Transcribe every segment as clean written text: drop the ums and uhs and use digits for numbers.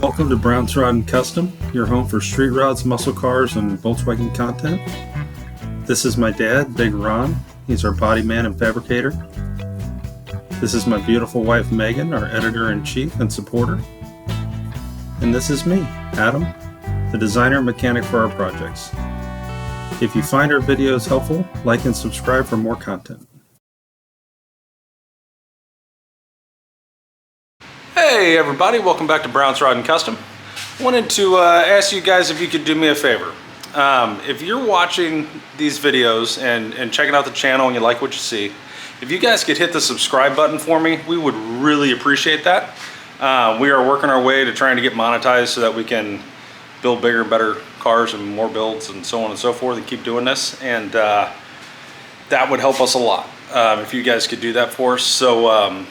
Welcome to Brown's Rod and Custom, your home for street rods, muscle cars, and Volkswagen content. This is my dad, Big Ron. He's our body man and fabricator. This is my beautiful wife, Megan, our editor-in-chief and supporter. And this is me, Adam, the designer and mechanic for our projects. If you find our videos helpful, like and subscribe for more content. Hey everybody, welcome back to Brown's Rod and Custom. Wanted to ask you guys if you could do me a favor. If you're watching these videos and checking out the channel and you like what you see, if you guys could hit the subscribe button for me, we would really appreciate that. We are working our way to trying to get monetized so that we can build bigger and better cars and more builds and so on and so forth and keep doing this. And that would help us a lot if you guys could do that for us. So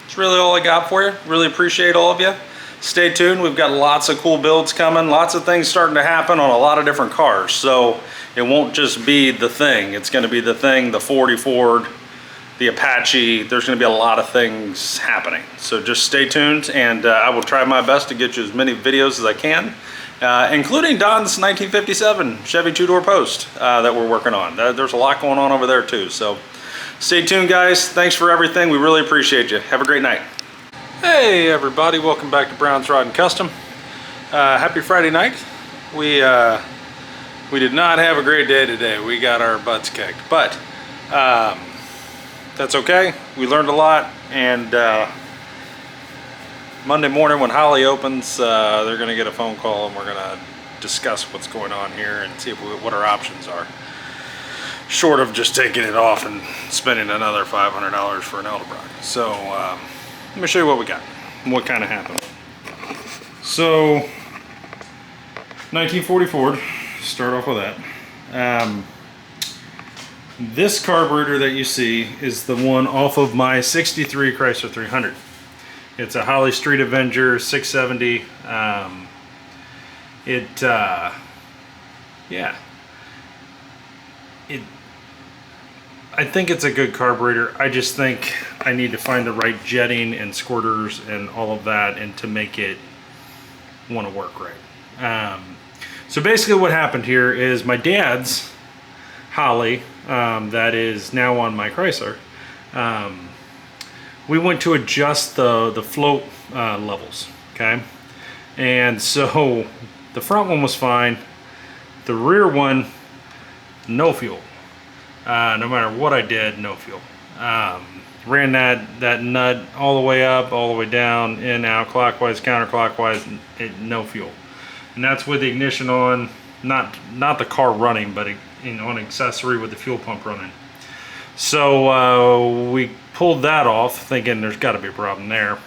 that's really all I got for you. Really appreciate all of you. Stay tuned. We've got lots of cool builds coming. Lots of things starting to happen on a lot of different cars. So it won't just be the Thing. It's going to be the Thing, the 40 Ford, the Apache. There's going to be a lot of things happening. So just stay tuned, and I will try my best to get you as many videos as I can, including Don's 1957 Chevy two-door post that we're working on. There's a lot going on over there too. So stay tuned, guys. Thanks for everything. We really appreciate you. Have a great night. Hey everybody, welcome back to Brown's Rod and Custom. Happy Friday night. We did not have a great day today. We got our butts kicked, but that's okay. We learned a lot, and Monday morning when Holly opens, they're gonna get a phone call and we're gonna discuss what's going on here and see what our options are. Short of just taking it off and spending another $500 for an Edelbrock. So let me show you what we got and what kind of happened. So 1940 Ford, start off with that. This carburetor that you see is the one off of my 63 Chrysler 300. It's a Holly Street Avenger 670. I think it's a good carburetor. I just think I need to find the right jetting and squirters and all of that, and to make it want to work right. So basically what happened here is my dad's Holly, that is now on my Chrysler, we went to adjust the float levels, okay? And so the front one was fine. The rear one, no fuel. No matter what I did, no fuel. Ran that nut all the way up, all the way down, in, out, clockwise, counterclockwise, no fuel. And that's with the ignition on, not the car running, but on accessory with the fuel pump running. So we pulled that off, thinking there's got to be a problem there,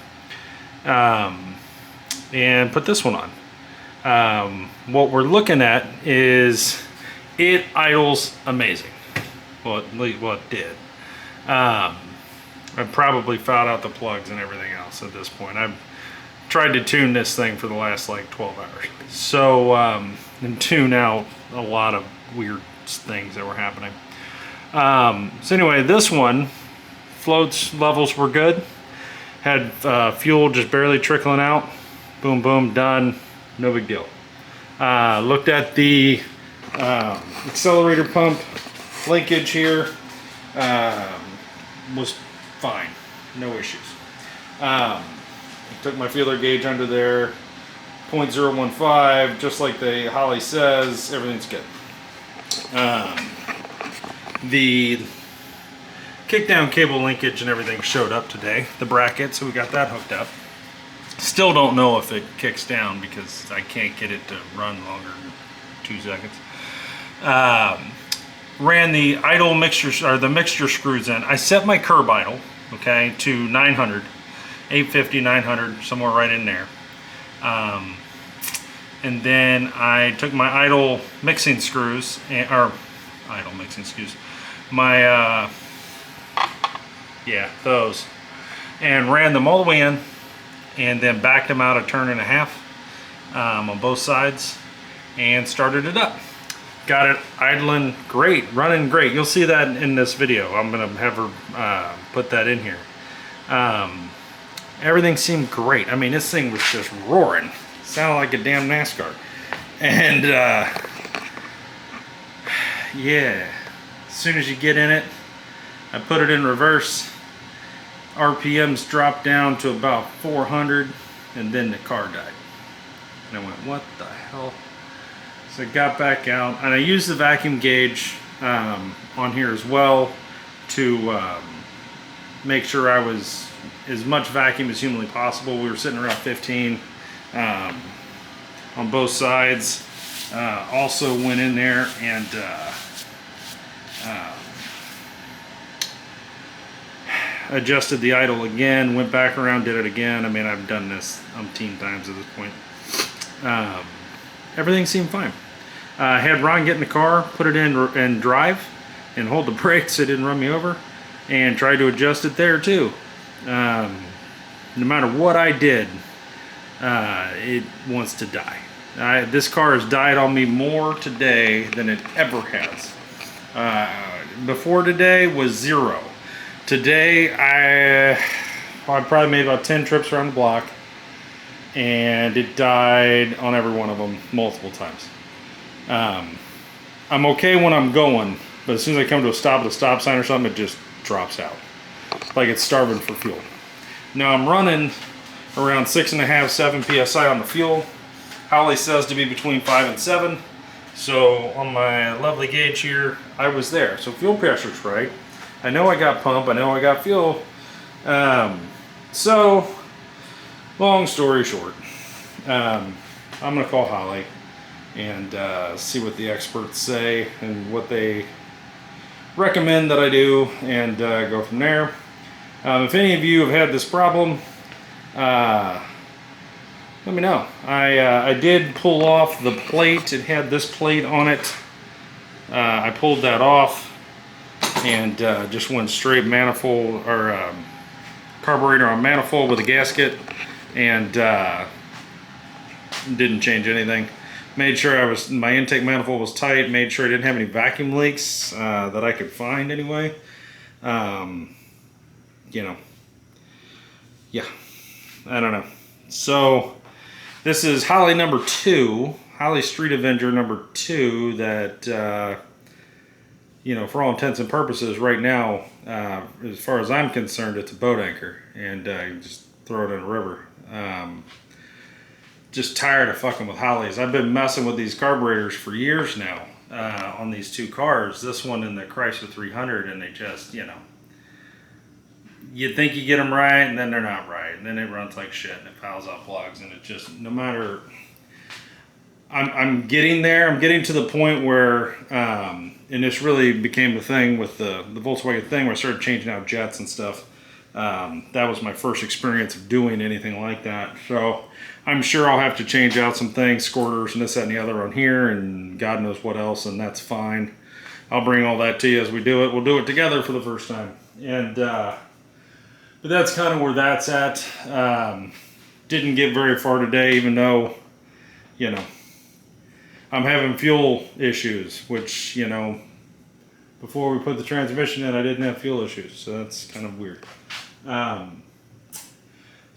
and put this one on. What we're looking at is it idles amazing. Well, it did. I probably fouled out the plugs and everything else at this point. I've tried to tune this thing for the last like 12 hours. So, and tune out a lot of weird things that were happening. So anyway, this one, floats levels were good. Had fuel just barely trickling out. Boom, boom, done. No big deal. Looked at the accelerator pump. Linkage here was fine, no issues. Took my feeler gauge under there, 0.015, just like the Holly says, everything's good. The kickdown cable linkage and everything showed up today, the bracket, so we got that hooked up. Still don't know if it kicks down because I can't get it to run longer than 2 seconds. Ran the idle mixture, or the mixture screws in. I set my curb idle, okay, to 900, 850, 900, somewhere right in there. And then I took my idle mixing screws, those, and ran them all the way in, and then backed them out a turn and a half on both sides, and started it up. Got it idling great, running great. You'll see that in this video. I'm gonna have her put that in here. Everything seemed great. I mean, this thing was just roaring. Sounded like a damn NASCAR. And yeah, as soon as you get in it, I put it in reverse. RPMs dropped down to about 400, and then the car died. And I went, what the hell? So I got back out, and I used the vacuum gauge on here as well to make sure I was as much vacuum as humanly possible. We were sitting around 15 on both sides. Also went in there and adjusted the idle again, went back around, did it again. I mean, I've done this umpteen times at this point. Everything seemed fine. Had Ron get in the car, put it in and drive, and hold the brakes so it didn't run me over, and tried to adjust it there too. No matter what I did, it wants to die. This car has died on me more today than it ever has. Before today was 0. Today I probably made about 10 trips around the block, and it died on every one of them multiple times. I'm okay when I'm going, but as soon as I come to a stop at a stop sign or something, it just drops out. Like it's starving for fuel. Now I'm running around 6.5, 7 PSI on the fuel. Holly says to be between 5 and 7. So on my lovely gauge here, I was there. So fuel pressure's right. I know I got pump, I know I got fuel. So, long story short, I'm gonna call Holly and see what the experts say and what they recommend that I do, and go from there. If any of you have had this problem, let me know. I did pull off the plate. It had this plate on it. I pulled that off and just went straight manifold or carburetor on manifold with a gasket, and didn't change anything. Made sure my intake manifold was tight. Made sure I didn't have any vacuum leaks that I could find anyway. You know, yeah, I don't know. So this is Holly number 2, Holly Street Avenger number 2. That you know, for all intents and purposes, right now, as far as I'm concerned, it's a boat anchor, and you just throw it in a river. Just tired of fucking with Hollies. I've been messing with these carburetors for years now on these 2 cars, this one and the Chrysler 300, and they just, you know, you think you get them right, and then they're not right, and then it runs like shit, and it fouls out plugs, and it just, no matter, I'm getting there. I'm getting to the point where, and this really became the thing with the Volkswagen thing, where I started changing out jets and stuff. That was my first experience of doing anything like that. So I'm sure I'll have to change out some things, squirters and this, that, and the other on here, and God knows what else, and that's fine. I'll bring all that to you as we do it. We'll do it together for the first time. And but that's kind of where that's at. Didn't get very far today, even though, you know, I'm having fuel issues, which, you know, before we put the transmission in, I didn't have fuel issues, so that's kind of weird. So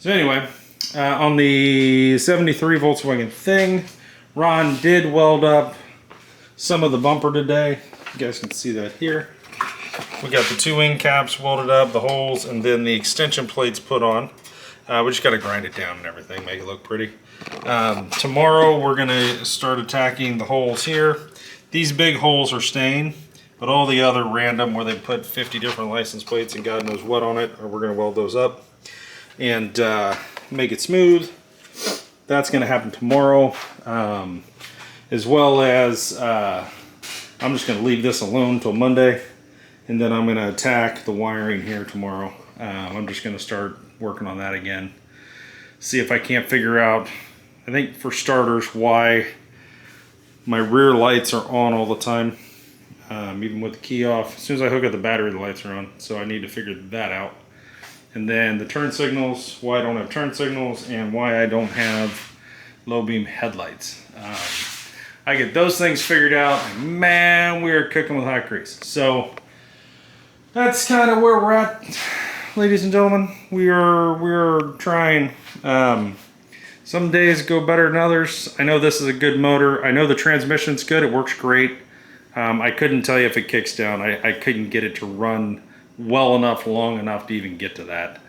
anyway, on the 73 Volkswagen thing, Ron did weld up some of the bumper today. You guys can see that here. We got the 2 wing caps welded up, the holes, and then the extension plates put on. We just got to grind it down and everything, make it look pretty. Tomorrow we're going to start attacking the holes here. These big holes are staying, but all the other random where they put 50 different license plates and God knows what on it, we're going to weld those up and make it smooth. That's going to happen tomorrow, as well as I'm just going to leave this alone till Monday, and then I'm going to attack the wiring here tomorrow. I'm just going to start working on that again. See if I can't figure out, I think for starters, why my rear lights are on all the time, even with the key off. As soon as I hook up the battery, the lights are on, so I need to figure that out. And then the turn signals, why I don't have turn signals, and why I don't have low beam headlights. I get those things figured out, and man, we're cooking with hot grease. So that's kind of where we're at ladies and gentlemen, we are trying. Some days go better than others. I know this is a good motor. I know the transmission's good. It works great. I couldn't tell you if it kicks down. I couldn't get it to run well enough, long enough to even get to that.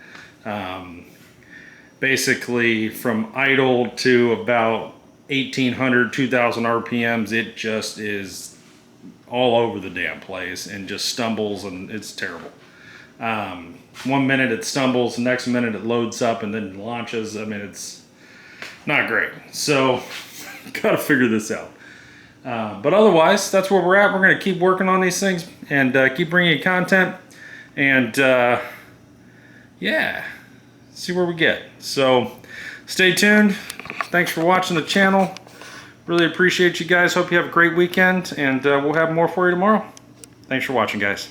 Basically, from idle to about 1,800, 2,000 RPMs, it just is all over the damn place and just stumbles, and it's terrible. 1 minute it stumbles, the next minute it loads up and then launches. I mean, it's not great. So, gotta figure this out. But otherwise, that's where we're at. We're gonna keep working on these things and keep bringing you content. And yeah, see where we get. So, stay tuned. Thanks for watching the channel. Really appreciate you guys. Hope you have a great weekend, and we'll have more for you tomorrow. Thanks for watching, guys.